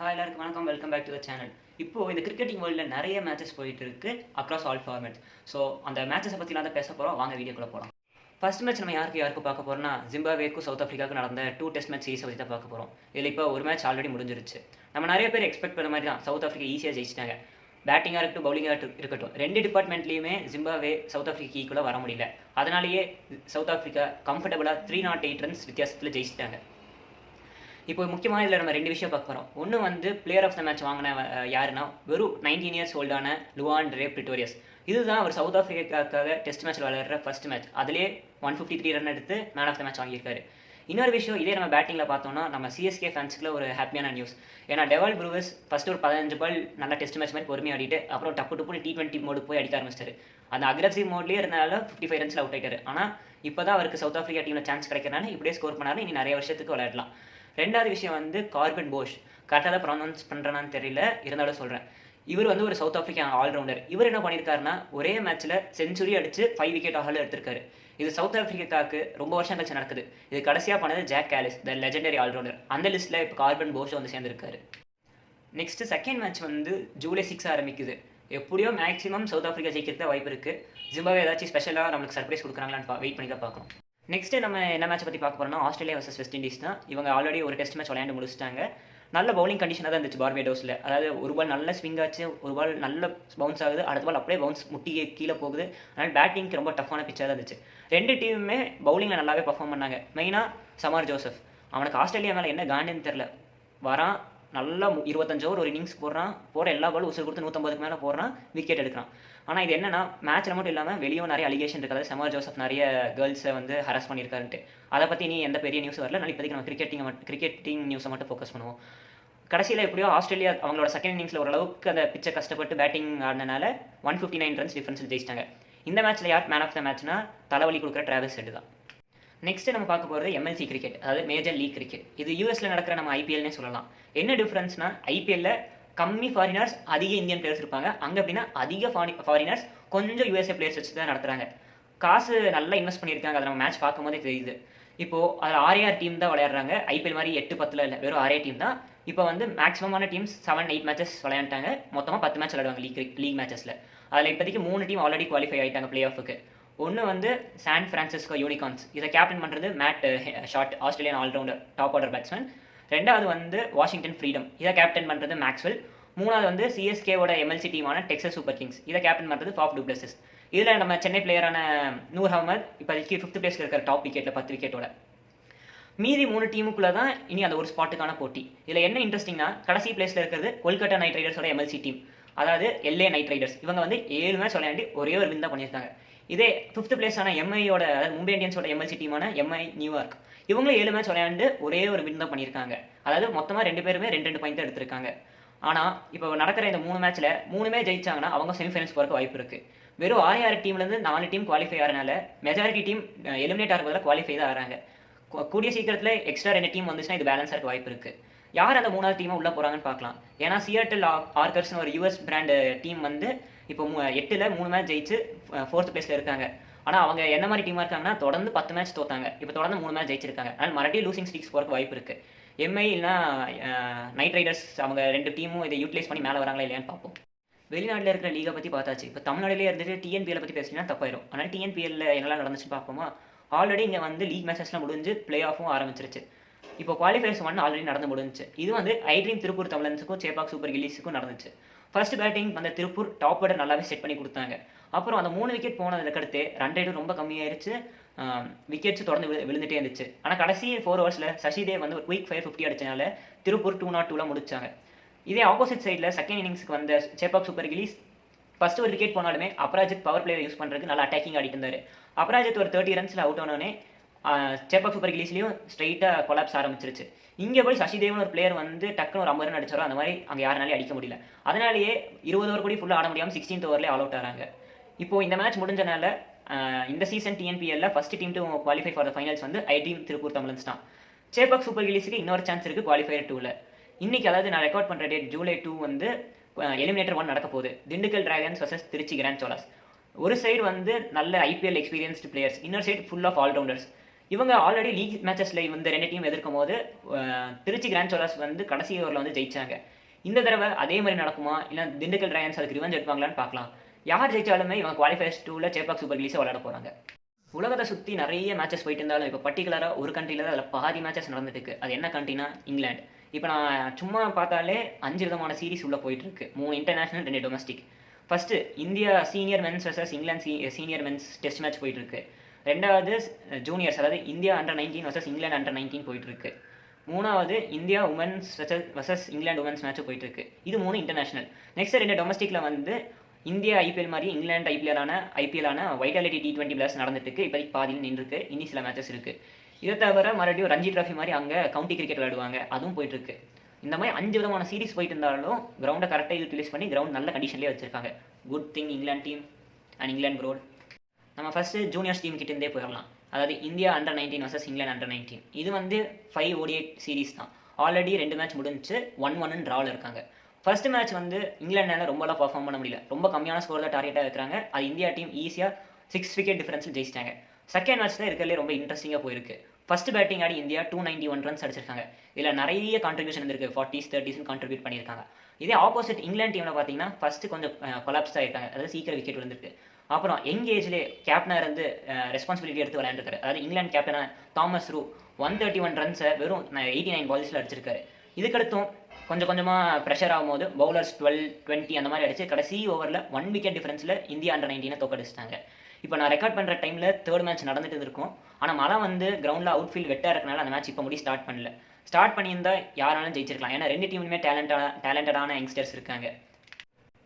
எல்லாருக்கும் வணக்கம். Welcome back to the channel. இப்போ இந்த கிரிக்கெட்டிங் வேர்ல்டில் நிறைய மேட்சஸ் போயிட்டு இருக்கு அக்ராஸ் ஆல் ஃபார்மேட்ஸ். ஸோ அந்த மேட்சஸை பற்றிலாம் தான் பேச போகிறோம். வாங்க வீடியோக்குள்ளே போகிறோம். ஃபர்ஸ்ட் மேட்ச் நம்ம யாருக்கு பார்க்க போகிறோம்னா ஜிம்பாப்வேக்கும் சவுத் ஆஃப்ரிக்காவுக்கும் நடந்த 2 டெஸ்ட் மேட்ச் சீரிஸை பற்றி தான் பார்க்க போகிறோம். இதில் இப்போ ஒரு மேட்ச் ஆல்ரெடி முடிஞ்சிருச்சு. நம்ம நிறைய பேர் எக்ஸ்பெக்ட் பண்ண மாதிரி தான் சவுத் ஆஃப்ரிக்கா ஈஸியாக ஜெயிச்சிட்டாங்க. பேட்டிங்காக இருக்கட்டும், பவுலிங்காக இருக்கட்டும், 2 டிபார்ட்மெண்ட்லேயுமே ஜிம்பாப்வே சவுத் ஆஃப்ரிக்கா ஈக்குவலாக வர முடியல. அதனாலேயே சவுத் ஆஃப்ரிக்கா கம்ஃபர்டபுளாக 308 ரன்ஸ் வித்தியாசத்தில் ஜெயிச்சிட்டாங்க. இப்போ முக்கியமாக இதில் நம்ம 2 விஷயம் பார்க்க போகிறோம். ஒன்று வந்து பிளேயர் ஆஃப் த மேட்ச் வாங்கின யாருன்னா வெறும் 19 இயர்ஸ் ஓல்டான லுவாண்ட்ரே பிரிட்டோரியஸ். இதுதான் அவர் சவுத் ஆஃப்ரிக்காவுக்காக டெஸ்ட் மேட்ச் விளையாடுற ஃபர்ஸ்ட் மேட்ச். அதிலே 153 ரன் எடுத்து மேன் ஆஃப் த மேட்ச் வாங்கியிருக்காரு. இன்னொரு விஷயம், இதே நம்ம பேட்டிங்கில் பார்த்தோம்னா நம்ம சிஎஸ்கே ஃபேன்ஸுக்குள்ள ஒரு ஹாப்பியான நியூஸ். ஏன்னா டெவால் ப்ரூவர்ஸ் ஃபஸ்ட்டு ஒரு 15 பால் நல்லா டெஸ்ட் மேட்ச் மாதிரி பொறுமையாக ஆடிட்டு அப்புறம் டப்பு T20 மோடு போய் அடிக்க ஆரம்பிச்சிட்டாரு. அந்த அக்ரெசிவ் மோட்லேயே இருந்தால 55 ரன்ஸில் அவுட் ஆகிட்டாரு. ஆனால் இப்போ தான் அவருக்கு சவுத் ஆஃப்ரிக்கா டீமில் சான்ஸ் கிடைக்கிறனால இப்படியே ஸ்கோர் பண்ணாலும் இனி நிறைய வருஷத்துக்கு விளையாடலாம். ரெண்டாவது விஷயம் வந்து கார்பன் போஷ். கரெக்டாக தான் ப்ரொனவுன்ஸ் பண்ணுறான்னு தெரியல, இருந்தாலும் சொல்கிறேன். இவர் வந்து ஒரு சவுத் ஆஃப்ரிக்கா ஆல்ரவுண்டர். இவர் என்ன பண்ணியிருக்காருன்னா ஒரே மேட்ச்சில் செஞ்சுரி அடித்து 5 விக்கெட் ஆகல எடுத்திருக்காரு. இது சவுத் ஆஃப்ரிக்காவுக்கு ரொம்ப வருஷம் கழிச்சு நடக்குது. இது கடைசியாக பண்ணது Jacques Kallis, the legendary allrounder. அந்த லிஸ்ட்டில் இப்போ கார்பன் போஷ் வந்து சேர்ந்துருக்காரு. நெக்ஸ்ட் செகண்ட் மேட்ச் வந்து ஜூலை 6 ஆரம்பிக்குது. எப்படியோ மேக்ஸிமம் சவுத் ஆஃப்ரிக்கா ஜெயிக்கிறதுக்கு வாய்ப்பு இருக்குது. ஜிம்பாப்வே ஏதாச்சும் ஸ்பெஷலாக நம்மளுக்கு சர்ப்ரைஸ் கொடுக்குறாங்களான்னு வெயிட் பண்ணி தான் பார்க்கணும். நெக்ஸ்ட்டு நம்ம என்ன மேட்ச் பற்றி பார்க்க போகிறோம்னா ஆஸ்திரேலியா வர்சஸ் வெஸ்ட் இண்டீஸ் தான். இவங்க ஆல்ரெடி ஒரு டெஸ்ட் மேட்ச் விளையாண்டு முடிச்சிட்டாங்க. நல்ல பவுலிங் கண்டிஷனாக தான் இருந்துச்சு பார்பேடோஸில். அதாவது ஒரு பால் நல்ல ஸ்விங் ஆச்சு, ஒரு பால் நல்ல பவுன்ஸ் ஆகுது, அடுத்த பால் அப்படியே பவுன்ஸ் முட்டி கீழே போகுது. அதனால் பேட்டிங்க்கு ரொம்ப டஃப்பான பிச்சாக தான் இருந்துச்சு. 2 டீமுமே பவுலிங்கில் நல்லாவே பர்ஃபார்ம் பண்ணாங்க. மெயினாக சமார் ஜோசப். அவனுக்கு ஆஸ்திரேலியா மேலே என்ன காண்டின்னு தெரில. வரான் நல்லா 25 ஓவர் ஒரு இன்னிங்ஸ் போகிற எல்லா பாலும் உசுறு கொடுத்து 150க்கு மேலே போடுறான், விக்கெட் எடுக்கிறான். ஆனால் இது என்னன்னா மேட்ச்சில் மட்டும் இல்லாமல் வெளியும் நிறைய அலிகேஷன் இருக்காது. சமார் ஜோசப் நிறைய கேர்ள்ஸை வந்து ஹராஸ் பண்ணியிருக்காருன்ட்டு. அதை பற்றி நீ எந்த பெரிய நியூஸ் வரல. நான் இப்போதைக்கு நம்ம கிரிக்கெட்டிங் நியூஸை மட்டும் ஃபோக்கஸ் பண்ணுவோம். கடைசியில் எப்படியோ ஆஸ்திரேலியா அவங்களோட செகண்ட் இன்னிங்ஸில் ஓரளவுக்கு அந்த பிச்சை கஷ்டப்பட்டு பேட்டிங் ஆடினால 159 ரன்ஸ் டிஃபரன்ஸில் ஜெயிச்சிட்டாங்க. இந்த மேட்ச்சில் யார் மேன் ஆஃப் த மேட்ச்னா தலைவலி கொடுக்குற டிராவிஸ் ஹெட் தான். நெக்ஸ்ட் நம்ம பார்க்க போகிறது MLC கிரிக்கெட், அதாவது மேஜர் லீக் கிரிக்கெட். இது யூஎஸ்ல நடக்கிற நம்ம IPLனே சொல்லலாம். என்ன டிஃப்ரென்ஸ்னா IPLல கம்மி ஃபாரினர்ஸ், அதிக இந்தியன் பிளேயர்ஸ் இருப்பாங்க. அங்கே அப்படின்னா அதிக ஃபாரினர்ஸ், கொஞ்சம் USA பிளேயர்ஸ் வச்சு தான் நடத்துகிறாங்க. காசு நல்லா இன்வெஸ்ட் பண்ணியிருக்காங்க. அதை நம்ம மேட்ச் பார்க்கும்போதே தெரியுது. இப்போது அதில் 6 டீம் தான் விளையாடுறாங்க. IPL மாதிரி 8-10 இல்லை, வெறும் 6 டீம் தான். இப்போ வந்து மேக்ஸிமமான டீம்ஸ் 7-8 மேட்சஸ் விளையாண்டாங்க. மொத்தமாக 10 மேட்ச் விளையாடுவாங்க லீக் மேட்சஸில். அதில் இப்போதைக்கு 3 டீம் ஆல்ரெடி குவாலிஃபை ஆகிட்டாங்க பிளே ஆஃபுக்கு. ஒன்று வந்து சான் பிரான்சிஸ்கோ யூனிகார்ன்ஸ். இதை கேப்டன் பண்ணுறது Matt Short, Australian allrounder top order batsman. ரெண்டாவது வந்து வாஷிங்டன் ஃப்ரீடம். இதை கேப்டன் பண்ணுறது மேக்ஸ்வெல். மூணாவது வந்து CSKவோட MLC டீமான டெக்ஸஸ் சூப்பர் கிங்ஸ். இதை கேப்டன் பண்ணுறது ஃபாஃப் டு பிளஸஸ். இதில் நம்ம சென்னை பிளேயரான நூர் அஹமத் இப்போதைக்கு 5th பிளேஸில் இருக்கிற டாப் விக்கெட்டில் 10 விக்கெட்டோட. மீதி 3 டீமுக்குள்ளே தான் இனி அந்த ஒரு ஸ்பாட்டுக்கான போட்டி. இதில் என்ன இன்ட்ரெஸ்டிங்னா கடைசி பிளேஸில் இருக்கிறது கொல்கட்டா நைட் ரைடர்ஸோட MLC டீம், அதாவது LA நைட் ரைடர்ஸ். இவங்க வந்து 7 மேட்ச் விளையாண்டு ஒரே ஒரு வின் தான் பண்ணியிருக்காங்க. இதே 5th பிளேஸான MIயோட, அதாவது மும்பை இந்தியன்ஸோட MLC டீமான MI நியூயார்க், இவங்களும் 7 மேட்ச் விளையாண்டு ஒரே ஒரு வின் தான் பண்ணியிருக்காங்க. அதாவது மொத்தமாக 2 பேருமே 2 பாயிண்ட் தான் எடுத்திருக்காங்க. ஆனால் இப்போ நடக்கிற இந்த 3 மேட்ச்சில் 3மே ஜெயிச்சாங்கன்னா அவங்க செமிஃபைனல்ஸ் போகிறக்கு வாய்ப்பு இருக்குது. வெறும் 6 டீம்லேருந்து 4 டீம் குவாலிஃபை ஆகிறனால மெஜாரிட்டி டீம் எலிமினேட் ஆகிறதுல குவாலிஃபை தான் ஆகிறாங்க. கூடிய சீக்கிரத்தில் எக்ஸ்ட்ரா 2 டீம் வந்துச்சுன்னா இது பேலன்ஸாக இருக்க வாய்ப்பு இருக்குது. யார் அந்த 3வது டீமாக உள்ளே போகிறாங்கன்னு பார்க்கலாம். ஏன்னா சியாட்டில் ஆர்கர்ஸ்னு ஒரு US பிராண்ட் டீம் வந்து இப்போ 8ல் 3 மேட்ச் ஜெயிச்சு 4th பிளேஸில் இருக்காங்க. ஆனால் அவங்க என்ன மாதிரி டீமாக இருக்காங்கன்னா தொடர்ந்து 10 மேட்ச் தோத்தாங்க. இப்போ தொடர்ந்து 3 மேட்ச் ஜெயிச்சிருக்காங்க. அதனால் மறுபடியும் லூசிங் ஸ்ட்ரீக்ஸ் போகிறக்கு வாய்ப்பு இருக்குது. MI இல்லைனா நைட் ரைடர்ஸ், அவங்க 2 டீமும் இதை யூட்டிலைஸ் பண்ணி மேலே வராங்களா இல்லையான்னு பார்ப்போம். வெளிநாட்டில் இருக்கிற லீகை பற்றி பார்த்தாச்சு. இப்போ தமிழ்நாட்டிலே இருந்துட்டு TNPL பற்றி பேசினா தப்பாயிரும். ஆனால் TNPL என்னெல்லாம் நடந்துச்சுன்னு பார்ப்போமா. ஆல்ரெடி இங்கே வந்து லீக் மேட்சஸ்லாம் முடிஞ்சு பிளே ஆஃபும் ஆரம்பிச்சிருச்சு. இப்போ குவாலிஃபயர்ஸ் 1 ஆல்ரெடி நடந்து முடிஞ்சு. இது வந்து ஐட்ரீம் திருப்பூர் தமிழன்ஸுக்கும் சேப்பாக் சூப்பர் கில்லிஸுக்கும் நடந்துச்சு. ஃபர்ஸ்ட் பேட்டிங் அந்த திருப்பூர் டாப் ஆர்டர் நல்லாவே செட் பண்ணி கொடுத்தாங்க. அப்புறம் அந்த 3 விக்கெட் போனதுக்கடுத்து ரன் ரேட்டும் ரொம்ப கம்மியாயிருச்சு, விக்கெட்ஸ் தொடர்ந்து விழுந்துட்டே இருந்துச்சு. ஆனால் கடைசி 4 ஓவர்ஸில் சசிதேவ் வந்து ஒரு குயிக் 550 அடிச்சனால திருப்பூர் 202ல முடிச்சாங்க. இதே ஆப்போசிட் சைடில் செகண்ட் இன்னிங்ஸ்க்கு வந்த சேப்பாக் சூப்பர் கில்லிஸ் ஃபர்ஸ்ட் ஒரு விக்கெட் போனாலுமே அபராஜித் பவர் பிளேயர் யூஸ் பண்ணுறதுக்கு நல்லா அட்டாக்கிங் ஆடிட்டு இருந்தார். அபராஜித் ஒரு 30 ரன்ஸில் அவுட் ஆனோடனே சேப்பாக் சூப்பர் கில்லிஸ்லையும் ஸ்ட்ரைட்டாக கொலாப்ஸ் ஆரம்பிச்சிருச்சு. இங்கே போய் சசிதேவன் ஒரு பிளேயர் வந்து டக்குன்னு ஒரு 50 ரன் அடிச்சாரோ அந்த மாதிரி அங்கே யாருனாலே அடிக்க முடியல. அதனாலேயே 20 ஓவர் கூட ஃபுல்லாக ஆட முடியாமல் 16th ஓவர்லேயே ஆல் அவுட் ஆகிறாங்க. இப்போது இந்த மேட்ச் முடிஞ்சனால இந்த சீசன் TNPLல first team to qualify for the finals வந்து ஐட்ரீம் திருப்பூர் தமிழன்ஸ் தான். சேப்பாக் சூப்பர் கில்லிஸுக்கு இன்னொரு சான்ஸ் இருக்குது குவாலிஃபயர் 2ல. இன்றைக்கி, அதாவது நான் ரெக்கார்ட் பண்ணுற டேட் ஜூலை 2 வந்து எலிமினேட்டர் 1 நடக்க போகுது. Dindigul Dragons versus Trichy Grand Cholas. ஒரு சைடு வந்து நல்ல IPL எக்ஸ்பீரியன்ஸ்டு பிளேயர்ஸ், இன்னொரு சைடு ஃபுல் ஆஃப் ஆல்ரவுண்டர்ஸ். இவங்க ஆல்ரெடி லீக் மேட்சஸில் இந்த 2 டீம் எதிர்க்கும் போது திருச்சி கிராண்ட் சோலாஸ் வந்து கடைசி ஓவரில் வந்து ஜெயிச்சாங்க. இந்த தடவை அதே மாதிரி நடக்குமா, இல்லை திண்டுக்கல் ட்ரையன்ஸ் அதுக்கு ரிவெஞ்ச் எடுப்பாங்களான்னு பார்க்கலாம். யார் ஜெயிச்சாலுமே இவங்க குவாலிஃபயர்ஸ் 2ல சேப்பாக் சூப்பர் லீக்ஸை விளையாட போகிறாங்க. உலகத்தை சுற்றி நிறைய மேட்சஸ் போயிட்டு இருந்தாலும் இப்போ பர்டிகுலராக ஒரு கண்ட்ரியில் தான் அதில் பாதி மேட்சஸ் நடந்துட்டு இருக்கு. அது என்ன கண்ட்ரினா இங்கிலாந்து. இப்போ நான் சும்மா பார்த்தாலே 5 விதமான சீரிஸ் உள்ளே போயிட்டு இருக்கு. 3 international 2 domestic. First India senior men's versus England senior men's test match போயிட்டு இருக்கு. ரெண்டாவது ஜூனியர்ஸ், அதாவது India under 19 versus England under 19 போயிட்டு இருக்கு. மூணாவது India women's versus England women's match போயிட்டு இருக்கு. இது 3 இன்டர்நேஷனல். நெக்ஸ்ட் 2 டொமஸ்டிக்ல வந்து இந்தியா ஐபிஎல் மாதிரி இங்கிலாந்து ஐபிஎல்லான வைட்டாலிட்டி T20 பிளஸ் நடந்துட்டு இருக்கு. இப்போதைக்கு பாதியில் நின்றுருக்கு. இனி சில மேட்சஸ் இருக்கு. இதை தவிர மறுபடியும் ரஞ்சி டிராஃபி மாதிரி அங்கே கவுண்டி கிரிக்கெட் விளையாடுவாங்க, அதுவும் போயிட்டு இருக்கு. இந்த மாதிரி 5 விதமான சீரிஸ் போயிட்டு இருந்தாலும் கிரவுண்டை கரெக்டாக யூட்டிலைஸ் பண்ணி கிரவுண்ட் நல்ல கண்டிஷன்லேயே வச்சிருக்காங்க. Good thing England team and England ரோல். நம்ம ஃபர்ஸ்ட் ஜூனியர்ஸ் டீம் கிட்ட இருந்தே போயிடலாம். அதாவது India under 19 versus England under 19. இது வந்து 5 ODI சீரிஸ் தான். ஆல்ரெடி 2 மேட்ச் முடிஞ்சு 1-1 ட்ராவில் இருக்காங்க. ஃபர்ஸ்ட் மேட்ச் வந்து இங்கிலாண்டால ரொம்பலாம் பர்ஃபார்ம் பண்ண முடியல. ரொம்ப கம்மியான ஸ்கோர் தான் டார்கெட்டாக இருக்கிறாங்க. அது இந்தியா டீம் ஈஸியாக 6 விக்கெட் டிஃபரன்ஸில் ஜெயிச்சிட்டாங்க. செகண்ட் மேட்ச் தான் இருக்கிறதுலே ரொம்ப இன்ட்ரெஸ்டிங்காக போயிருக்கு. ஃபர்ஸ்ட் பேட்டிங் ஆடி இந்தியா 291 ரன்ஸ் அடிச்சிருக்காங்க. இதில் நிறைய கான்ட்ரிபியூஷன் இருந்திருக்கு. 40s 30s கான்ட்ரிபியூட் பண்ணியிருக்காங்க. இதே ஆப்போசிட் இங்கிலாந்து டீமில் பார்த்தீங்கன்னா ஃபர்ஸ்ட் கொஞ்சம் கொலாப்ஸ் ஆகிருக்காங்க. அதாவது சீக்கிரம் விக்கெட் விழுந்திருக்கு. அப்புறம் யங் ஏஜ்லேயே கேப்டனாக இருந்து ரெஸ்பான்சிபிலிட்டி எடுத்து விளையாண்டுருக்காரு. அதாவது இங்கிலாந்து கேப்டனாக தாமஸ் ரூ 131 ரன்ஸை வெறும் 89 பால்ஸில் அடிச்சிருக்காரு. இதுக்கடுத்தும் கொஞ்சம் கொஞ்சமாக ப்ரெஷர் ஆகும்போது பவுலர்ஸ் 12, 20 அந்த மாதிரி அடிச்சு கடைசி ஓவரில் 1 விக்கெட் டிஃபரன்ஸில் இந்தியா அண்டர் 19 தோக்கடிச்சிட்டாங்க. இப்போ நான் ரெக்கார்ட் பண்ணுற டைமில் தேர்ட் மேட்ச் நடந்துட்டு இருக்கும். ஆனால் மழை வந்து கிரவுண்டில் அவுட் ஃபீல்ட் வெட்டாக இருக்கனால அந்த மேட்ச் இப்போ முடி ஸ்டார்ட் பண்ணல. ஸ்டார்ட் பண்ணியிருந்தா யாராலும் ஜெயிச்சிருக்கலாம். ஏன்னா 2 டீமுமே டேலண்டடான யங்ஸ்டர்ஸ் இருக்காங்க.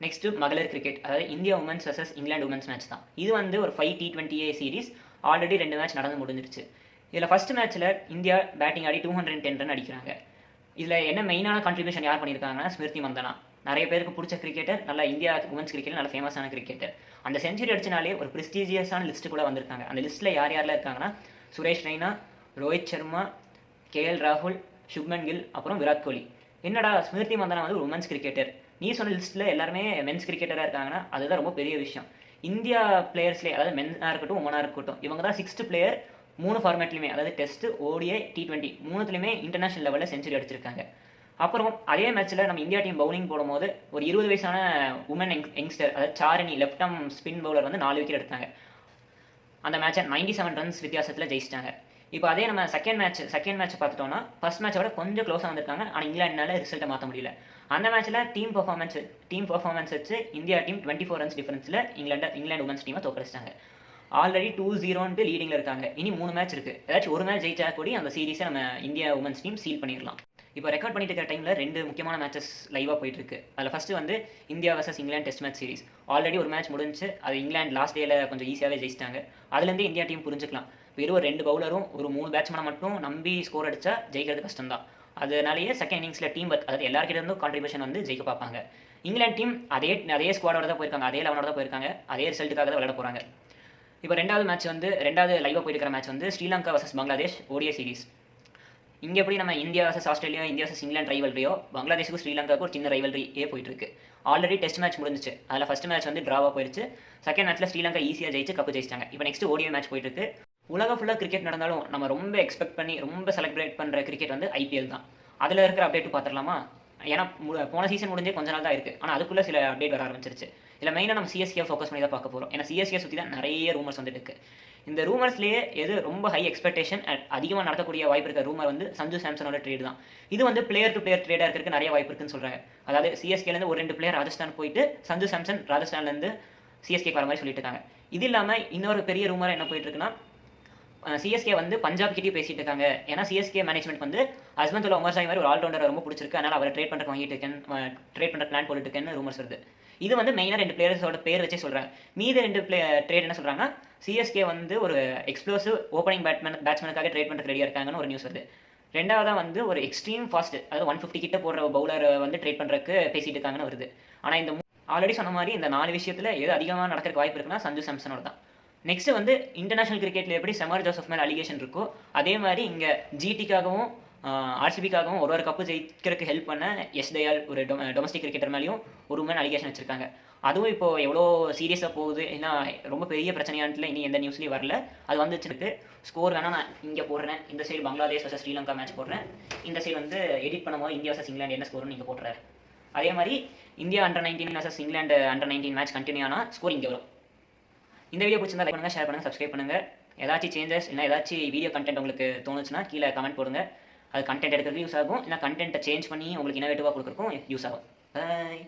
நெக்ஸ்ட் மகளிர் கிரிக்கெட், அதாவது India women's versus England women's match தான். இது வந்து ஒரு 5 T20A சீரிஸ். ஆல்ரெடி 2 மேட்ச் நடந்து முடிஞ்சிருச்சு. இதில் ஃபர்ஸ்ட் மேட்ச்சில் இந்தியா பேட்டிங் ஆடி 210 ரன் அடிக்கிறாங்க. இதில் என்ன மெயினான கான்ட்ரிபியூஷன் யார் பண்ணியிருக்காங்கன்னா ஸ்மிருதி மந்தனா. நிறைய பேருக்கு பிடிச்ச கிரிக்கெட்டர், நல்லா இந்தியா உமன்ஸ் கிரிக்கெட் நல்ல ஃபேமஸான கிரிக்கெட்டர். அந்த செஞ்சுரி அடிச்சனாலே ஒரு ப்ரெஸ்டீஜியஸான லிஸ்ட்டு கூட வந்திருக்காங்க. அந்த லிஸ்ட்டில் யாரெல்லாம் இருக்காங்கன்னா சுரேஷ் ரெய்னா, ரோஹித் சர்மா, KL ராகுல், சுப்மன் கில், அப்புறம் விராட் கோலி. என்னடா ஸ்மிருதி மந்தனா வந்து ஒரு உமன்ஸ் கிரிக்கெட்டர், நீ சொன்ன லிஸ்ட்டில் எல்லாருமே மென்ஸ் கிரிக்கெட்டராக இருக்காங்கன்னா அதுதான் ரொம்ப பெரிய விஷயம். இந்தியா பிளேயர்ஸ்லேயே, அதாவது மென்னாக இருக்கட்டும் உமனாக இருக்கட்டும், இவங்க தான் 6th பிளேயர் 3 ஃபார்மேட்லையுமே, அதாவது டெஸ்ட், ODI, T20 3த்துலையுமே இன்டர்நேஷனல் லெவலில் செஞ்சுரி அடிச்சிருக்காங்க. அப்புறம் அதே மேட்ச்சில் நம்ம இந்தியா டீம் பவுலிங் போடும்போது ஒரு 20 வயசான உமன் யங்ஸ்டர், அதாவது சாரினி லெஃப்ட் ஆர்ம் ஸ்பின் பவுலர் வந்து 4 விக்கெட் எடுத்தாங்க. அந்த மேட்சை 97 ரன்ஸ் வித்தியாசத்தில் ஜெயிச்சிட்டாங்க. இப்போ அதே நம்ம செகண்ட் மேட்ச் பார்த்துட்டோம்னா ஃபர்ஸ்ட் மேட்சோட கொஞ்சம் க்ளோஸாக வந்திருக்காங்க. ஆனால் இங்கிலாந்துனால ரிசல்ட்டை மாற்ற முடியல. அந்த மேட்ச்சில் டீம் பர்ஃபார்மன்ஸ் வச்சு இந்தியா டீம் 24 ரன்ஸ் டிஃபரன்ஸில் இங்கிலாந்து உமன்ஸ் டீமை தோக்கடிச்சிட்டாங்க. ஆல்ரெடி 2-0 லீடிங்கில் இருக்காங்க. இனி 3 மேட்ச் இருக்குது. ஏதாச்சும் ஒரு மேட்ச் ஜெயிச்சா கூட அந்த சீரிஸை நம்ம இந்தியா உமன்ஸ் டீம் சீல் பண்ணிடலாம். இப்போ ரெக்கார்ட் பண்ணிட்டு இருக்கிற டைமில் 2 முக்கியமான மேட்சஸ் லைவாக போயிட்டு இருக்கு. அதில் ஃபர்ஸ்ட் வந்து India versus England test match series. Already ஒரு மேட்ச் முடிஞ்சு, அது இங்கிலாந்து லாஸ்ட் டேல கொஞ்சம் ஈஸியாகவே ஜெயிச்சிட்டாங்க. அதுலேருந்து இந்தியா டீம் புரிஞ்சுக்கலாம். வெறும் 2 பவுலரும் ஒரு 3 பேட்ஸ்மேனை மட்டும் நம்பி ஸ்கோர் அடிச்சா ஜெயிக்கிறது கஷ்டம் தான். அதனாலேயே செகண்ட் இன்னிங்ஸில் டீம் ஒர்க், அதாவது எல்லாருக்கிட்ட இருந்தும் கான்ட்ரிபியூஷன் வந்து ஜெயிக்க பார்ப்பாங்க. இங்கிலாந்து டீம் அதே ஸ்குவாடோட தான் போயிருக்காங்க, அதே 11ஓட தான் போயிருக்காங்க, அதே ரிசல்ட்டுக்காக தான் விளையாட போகிறாங்க. இப்போ ரெண்டாவது லைவாக போயிட்டு இருக்கிற மேட்ச் வந்து Sri Lanka versus Bangladesh ODI series. இங்கே எப்படி நம்ம India versus Australia, India versus England ரைவல்ரியோ, பங்களாதேஷுக்கும் ஸ்ரீலங்காவுக்கும் ஒரு சின்ன ரைவல்ரியே போயிட்டு இருக்கு. ஆல்ரெடி டெஸ்ட் மேட்ச் முடிஞ்சிச்சு. அதில் ஃபர்ஸ்ட் மேட்ச் வந்து ட்ராவாக போயிடுச்சு. செகண்ட் மேட்ச்சில் ஸ்ரீலங்கா ஈஸியாக ஜெயிச்சு கப்பு ஜெயிச்சிட்டாங்க. இப்போ நெக்ஸ்ட் ODI மேட்ச் போயிட்டு இருக்கு. உலகம் ஃபுல்லாக கிரிக்கெட் நடந்தாலும் நம்ம ரொம்ப எக்ஸ்பெக்ட் பண்ணி ரொம்ப செலிப்ரேட் பண்ணுற கிரிக்கெட் வந்து IPL தான். அதில் இருக்கிற அப்டேட் பார்த்துடலாமா? ஏன்னா போன சீசன் முடிஞ்சே கொஞ்ச நாள் தான் இருக்குது. ஆனால் அதுக்குள்ளே சில அப்டேட் வர ஆரம்பிச்சிருச்சு. இதில் மெயினாக நம்ம CSK ஃபோக்கஸ் பண்ணி தான் பார்க்க போகிறோம். ஏன்னா CSK சுற்றி தான் நிறைய ரூமர்ஸ் வந்துட்டு இருக்கு. இந்த ரூமர்ஸ்லேயே எது ரொம்ப ஹை எக்ஸ்பெக்டேஷன் அதிகமாக நடக்கக்கூடிய வாய்ப்பு இருக்கிற ரூமர் வந்து சஞ்சு சாம்சனோட ட்ரேட் தான். இது வந்து பிளேயர் டு பிளேயர் ட்ரேடாக இருக்கிறதுக்கு நிறைய வாய்ப்பு இருக்குன்னு சொல்கிறாங்க. அதாவது CSKலேருந்து ஒரு 2 பிளேயர் ராஜஸ்தான் போயிட்டு சஞ்சு சாம்சன் ராஜஸ்தான்லேருந்து CSK வர மாதிரி சொல்லிட்டு இருக்காங்க. இது இல்லாமல் இன்னொரு பெரிய ரூமர் என்ன போயிட்டு இருக்குன்னா, CSK வந்து பஞ்சாப் கிட்டே பேசிட்டு இருக்காங்க. ஏன்னா CSK மேனேஜ்மெண்ட் வந்து ஹஸ்பந்துல்லா உமர் சாய் மாதிரி ஒரு ஆல்ரவுண்டர் ரொம்ப பிடிச்சிருக்கு, அதனால் அவரை ட்ரேட் பண்ணுற பிளான் போட்டுட்டு இருக்கேன்னு ரூமர்ஸ் வருது. இது வந்து மெயினாக 2 பிளேயர்ஸோட பேர் வச்சே சொல்கிறாங்க. மீது 2 ட்ரேட் என்ன சொல்கிறாங்கன்னா, CSK வந்து ஒரு எக்ஸ்ப்ளோசிவ் ஓப்பனிங் பேட்ஸ்மேனுக்காக ட்ரேட் பண்ணுறது ரெடியாக இருக்காங்கன்னு ஒரு நியூஸ் வருது. ரெண்டாவதாக வந்து ஒரு எக்ஸ்ட்ரீம் ஃபாஸ்ட், அதாவது 150 கிட்ட போடுற பவுலர் வந்து ட்ரேட் பண்ணுறதுக்கு பேசிட்டு இருக்காங்கன்னு வருது. ஆனால் இந்த ஆல்ரெடி சொன்ன மாதிரி இந்த 4 விஷயத்தில் எது அதிகமாக நடக்கிறதுக்கு வாய்ப்பு இருக்குன்னா சஞ்சு சாம்சனோட தான். நெக்ஸ்ட் வந்து இன்டர்நேஷனல் கிரிக்கெட்டில் எப்படி சமர் ஜோசப் மேலே அலிகேஷன் இருக்கோ, அதே மாதிரி இங்கே GTக்காகவும் RCBக்காகவும் ஒரு கப்பு ஜெயிக்கிறதுக்கு ஹெல்ப் பண்ண எஸ் தயால் ஒரு டொமஸ்டிக் கிரிக்கெட்டர் மேலேயும் ஒரு உமன் அலிகேஷன் வச்சிருக்காங்க. அதுவும் இப்போ எவ்வளோ சீரியஸாக போகுது, ஏன்னா ரொம்ப பெரிய பிரச்சனையானட்டில் இனி எந்த நியூஸ்லேயும் வரல. அது வந்துச்சுருக்கு. ஸ்கோர் வேணால் நான் இங்கே போடுறேன். இந்த side Bangladesh versus Sri Lanka match போடுறேன். இந்த சைடு வந்து எடிட் பண்ணும்போது இந்தியா வர்சஸ் இங்கிலாந்து என்ன ஸ்கோர்னு நீங்கள் போட்டுறாரு. அதே மாதிரி India under nineteen vs England under nineteen match continue ஆனால் ஸ்கோர் இங்கே வரும். இந்த வீடியோ பிடிச்சிருந்தா லைக் பண்ணுங்கள், ஷேர் பண்ணுங்கள், சப்ஸ்கிரைப் பண்ணுங்கள். ஏதாச்சும் சேஞ்சஸ் இல்லை ஏதாச்சும் வீடியோ கண்டென்ட் உங்களுக்கு தோணுச்சுன்னா கீழே கமெண்ட் போடுங்க. அது கண்டென்ட் எடுக்கிறதுக்கு யூஸ் ஆகும், இல்லை கண்டென்ட்டை சேஞ்ச் பண்ணி உங்களுக்கு இன்னோவேட்டிவாக கொடுக்குறக்கும் யூஸ் ஆகும். பை.